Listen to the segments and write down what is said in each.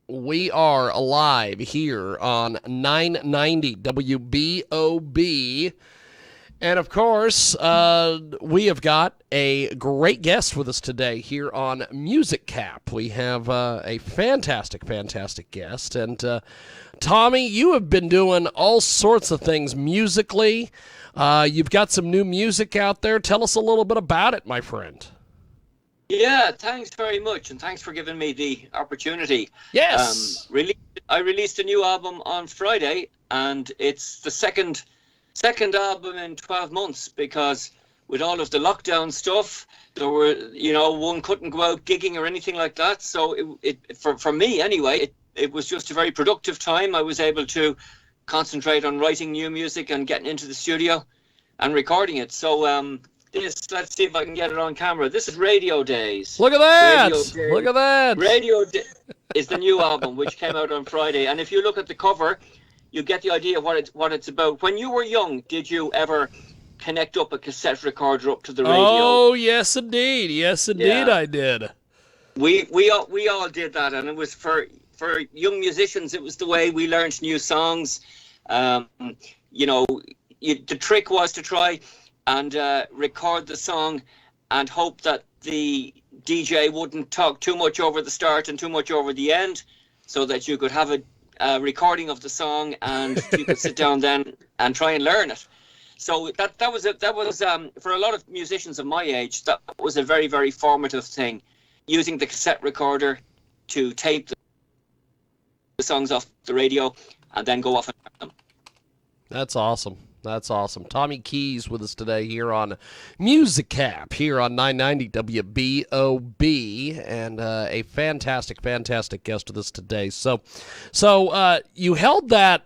We are alive here on 990 WBOB. And of course, we have got a great guest with us today here on Music Cap. We have a fantastic guest. And Tommy, you have been doing all sorts of things musically. You've got some new music out there. Tell us a little bit about it, my friend. Yeah, thanks very much, and thanks for giving me the opportunity. Yes. Really, I released a new album on Friday, and it's the second album in 12 months because with all of the lockdown stuff, there were, one couldn't go out gigging or anything like that. So for me anyway, it was just a very productive time. I was able to concentrate on writing new music and getting into the studio and recording it. So let's see if I can get it on camera. This is Radio Days. Look at that! Radio Days. Look at that! Is the new album, which came out on Friday. And if you look at the cover, you get the idea of what it's about. When you were young, did you ever connect up a cassette recorder up to the radio? Oh, yes, indeed. Yes, indeed, Yeah. I did. We all did that, and it was for young musicians. It was the way we learned new songs. The trick was to try and record the song and hope that the DJ wouldn't talk too much over the start and too much over the end, so that you could have a recording of the song and you could sit down then and try and learn it. So that was for a lot of musicians of my age, that was a very, very formative thing, using the cassette recorder to tape the songs off the radio and then go off and learn them. That's awesome. That's awesome. Tommy Keys with us today here on Music Cap, here on 990 WBOB, and a fantastic guest with us today. So you held that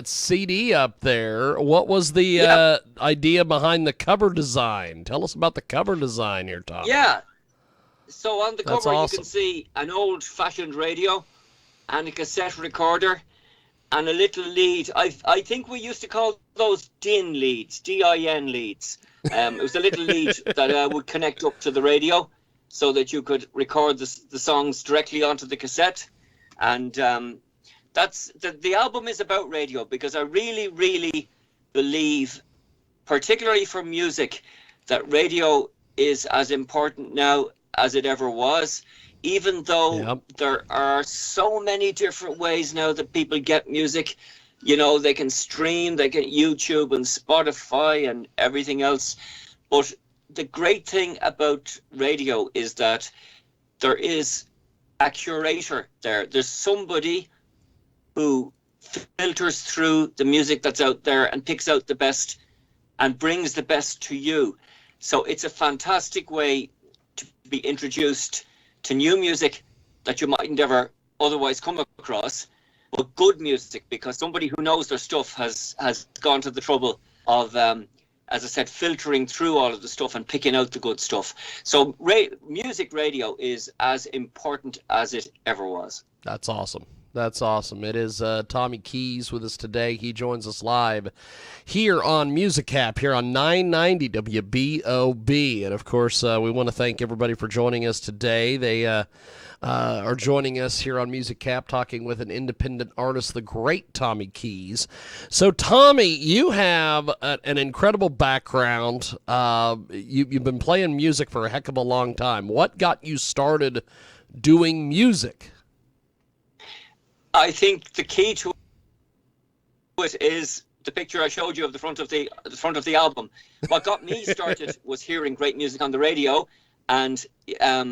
CD up there. What was the idea behind the cover design? Tell us about the cover design here, Tommy. Yeah. So on the That's cover, awesome. You can see an old-fashioned radio and a cassette recorder and a little lead. I think we used to call those DIN leads, DIN leads. It was a little lead that would connect up to the radio so that you could record the songs directly onto the cassette. And that's the album is about radio, because I really, really believe, particularly for music, that radio is as important now as it ever was. Even though there are so many different ways now that people get music, they can stream, they get YouTube and Spotify and everything else. But the great thing about radio is that there is a curator there. There's somebody who filters through the music that's out there and picks out the best and brings the best to you. So it's a fantastic way to be introduced to new music that you mightn't ever otherwise come across, but good music, because somebody who knows their stuff has gone to the trouble of, as I said, filtering through all of the stuff and picking out the good stuff. So music radio is as important as it ever was. That's awesome. That's awesome. It is Tommy Keys with us today. He joins us live here on Music Cap, here on 990 WBOB. And, of course, we want to thank everybody for joining us today. They are joining us here on Music Cap, talking with an independent artist, the great Tommy Keys. So, Tommy, you have an incredible background. You've been playing music for a heck of a long time. What got you started doing music? I think the key to it is the picture I showed you of the front of the album. What got me started was hearing great music on the radio, and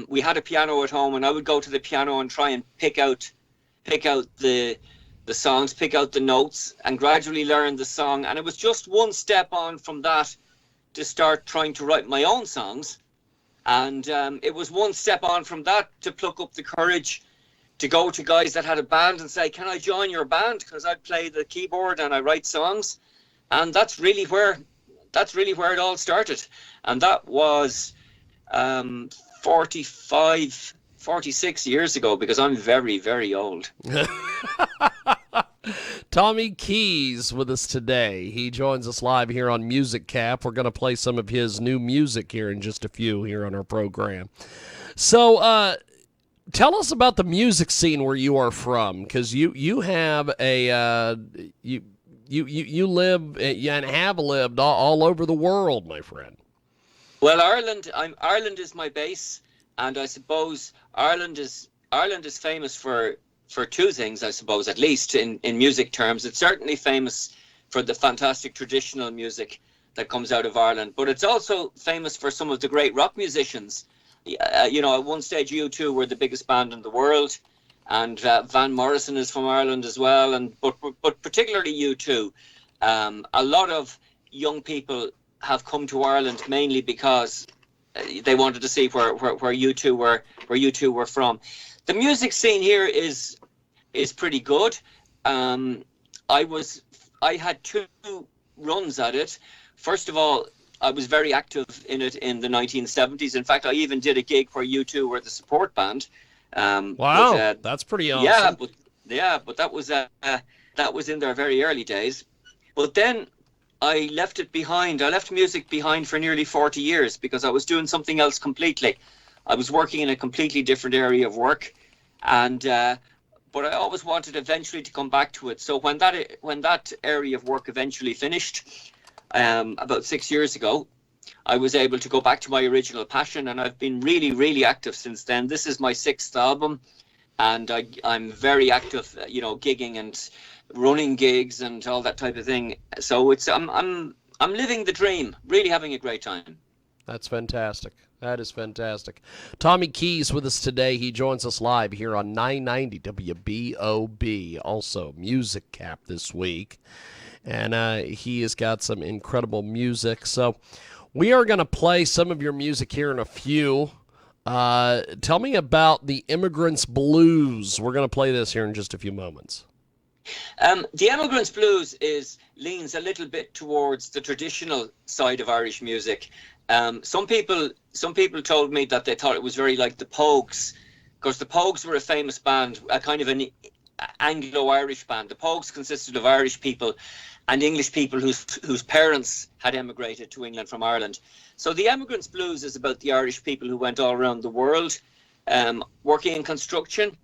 we had a piano at home, and I would go to the piano and try and pick out the songs, pick out the notes, and gradually learn the song. And it was just one step on from that to start trying to write my own songs, and it was one step on from that to pluck up the courage to go to guys that had a band and say, can I join your band? Because I play the keyboard and I write songs. And that's really where it all started. And that was 46 years ago, because I'm very, very old. Tommy Keys with us today. He joins us live here on Music Cap. We're going to play some of his new music here in just a few here on our program. So, tell us about the music scene where you are from, because you have a you live and have lived all over the world, my friend. Well, Ireland is my base, and I suppose Ireland is famous for two things, I suppose, at least in music terms. It's certainly famous for the fantastic traditional music that comes out of Ireland, but it's also famous for some of the great rock musicians. At one stage, U2 were the biggest band in the world, and Van Morrison is from Ireland as well, but particularly U2. A lot of young people have come to Ireland mainly because they wanted to see where U2 were from. The music scene here is pretty good. I had two runs at it. First of all, I was very active in it in the 1970s. In fact, I even did a gig where U2 were the support band. Wow, that's pretty awesome. But that was in their very early days. But then I left it behind. I left music behind for nearly 40 years because I was doing something else completely. I was working in a completely different area of work, and but I always wanted eventually to come back to it. So when that area of work eventually finished, about 6 years ago, I was able to go back to my original passion, and I've been really, really active since then. This is my 6th album, and I'm very active, gigging and running gigs and all that type of thing. So I'm living the dream, really having a great time. That's fantastic. That is fantastic. Tommy Keys with us today. He joins us live here on 990 WBOB. Also, Music Cap this week. And he has got some incredible music. So we are going to play some of your music here in a few. Tell me about the Immigrants Blues. We're going to play this here in just a few moments. The Immigrants Blues leans a little bit towards the traditional side of Irish music. Some people told me that they thought it was very like the Pogues, because the Pogues were a famous band, a kind of an Anglo-Irish band. The Pogues consisted of Irish people and English people whose parents had emigrated to England from Ireland. So the Immigrants Blues is about the Irish people who went all around the world, working in construction,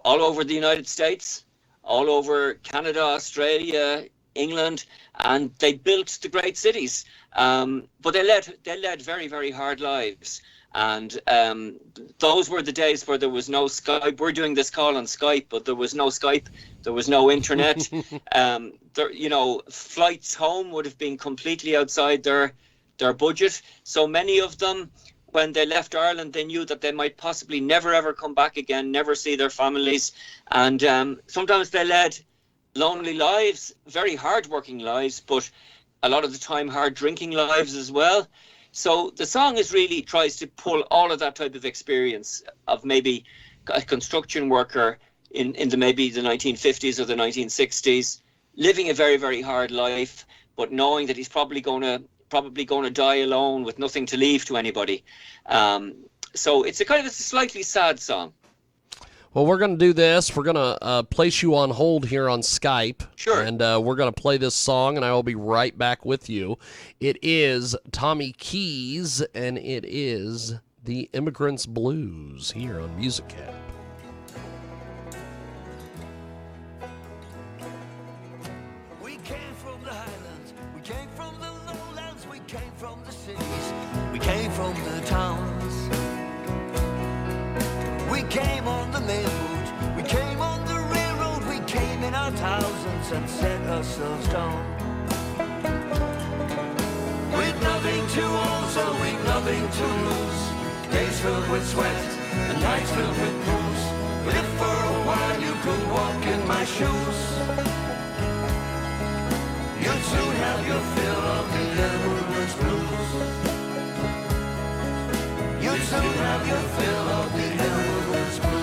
all over the United States, all over Canada, Australia, England, and they built the great cities. But they led very, very hard lives. And those were the days where there was no Skype. We're doing this call on Skype, but there was no Skype. There was no internet. Flights home would have been completely outside their budget. So many of them, when they left Ireland, they knew that they might possibly never, ever come back again, never see their families. And sometimes they led lonely lives, very hard-working lives, but a lot of the time hard-drinking lives as well. So the song really tries to pull all of that type of experience of maybe a construction worker in maybe the 1950s or the 1960s, living a very, very hard life, but knowing that he's probably going to die alone with nothing to leave to anybody. So it's a slightly sad song. Well, we're going to do this. We're going to place you on hold here on Skype. Sure. And we're going to play this song, and I will be right back with you. It is Tommy Keys, and it is the Immigrants Blues here on Music Cap. We came from the highlands, we came from the lowlands, we came from the cities, we came from the towns. We came on the main route, we came on the railroad, we came in our thousands and set ourselves down. With nothing to own, so we've nothing to lose. Days filled with sweat and nights filled with booze. But if for a while you could walk in my shoes, you'd soon have your fill of the Immigrants Blues. You'd soon have your fill of the Immigrants Blues.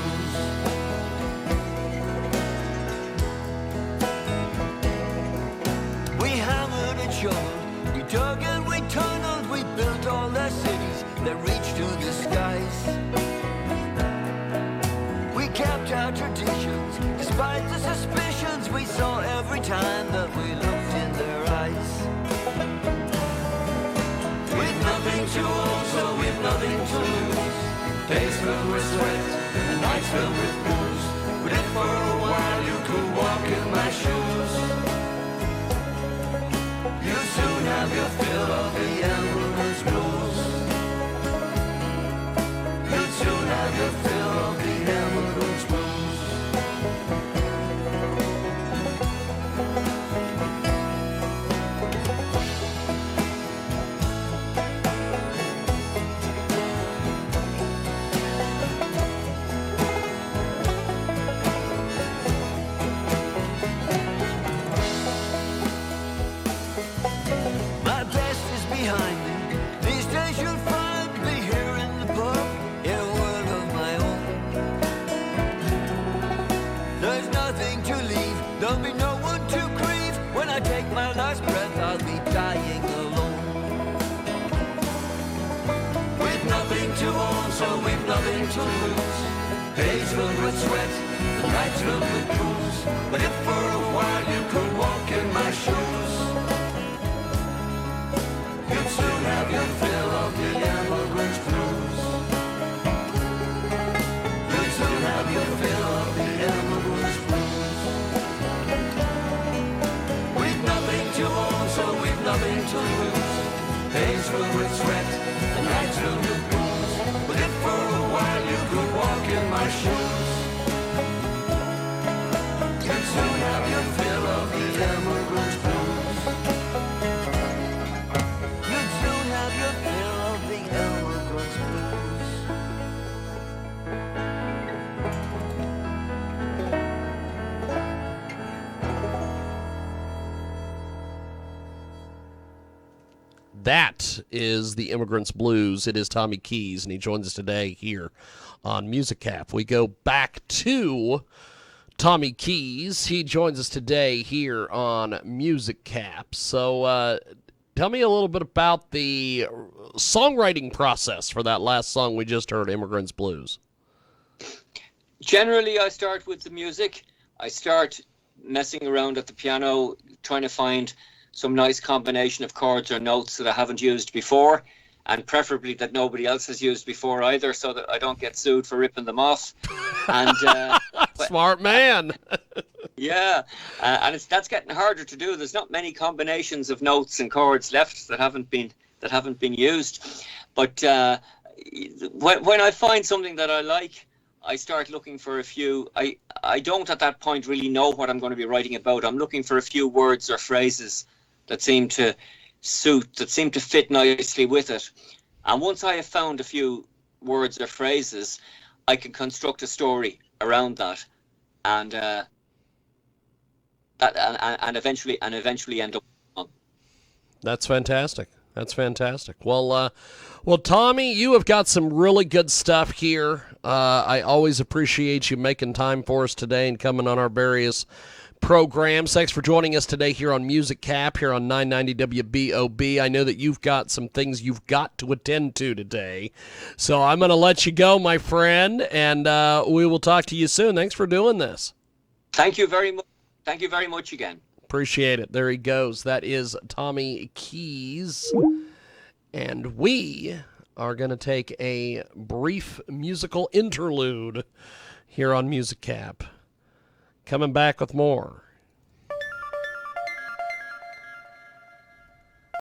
We hammered and shoveled, we dug and we tunneled, we built all their cities that reached to the skies. We kept our traditions, despite the suspicions we saw every time that we looked in their eyes. With nothing to own, so we've nothing to lose. Days filled with sweat and filled with booze. But if for a while you could walk in my shoes, you'll soon have your fill of the Emmer's blues. You'll soon have your fill of the Emmer's blues. My best is behind me. These days you'll find me here in the pub, in a world of my own. There's nothing to leave, there'll be no one to grieve. When I take my last breath, I'll be dying alone. With nothing to own, so we've nothing to lose. Days filled with sweat, the nights filled with booze. But if for a while you could walk in my shoes, you'd soon have your fill of the emigrant's blues. You'd soon have your fill of the emigrant's blues. We've nothing to own, so we've nothing to lose. Days filled with sweat, the nights filled with booze. But if for a while you could walk in my shoes, you'd soon have your fill of the emigrant's blues. You'd soon have your fill of the emigrant's blues. That is the Immigrant's Blues. It is Tommy Keys, and he joins us today here on Music Cap. We go back to Tommy Keys. He joins us today here on Music Cap. So tell me a little bit about the songwriting process for that last song we just heard, Immigrant's Blues. Generally, I start with the music. I start messing around at the piano, trying to find some nice combination of chords or notes that I haven't used before, and preferably that nobody else has used before either, so that I don't get sued for ripping them off. And Smart man. yeah, and that's getting harder to do. There's not many combinations of notes and chords left that haven't been used. But when I find something that I like, I start looking for a few. I don't at that point really know what I'm going to be writing about. I'm looking for a few words or phrases that seem to suit, that seem to fit nicely with it. And once I have found a few words or phrases, I can construct a story around that, and eventually end up on. That's fantastic. That's fantastic. Well, Tommy, you have got some really good stuff here. I always appreciate you making time for us today and coming on our various programs. Thanks for joining us today here on Music Cap, here on 990 WBOB. I know that you've got some things you've got to attend to today, so I'm going to let you go, my friend, and we will talk to you soon. Thanks for doing this. Thank you very much. Thank you very much again. Appreciate it. There he goes. That is Tommy Keys. And we are going to take a brief musical interlude here on Music Cap. Coming back with more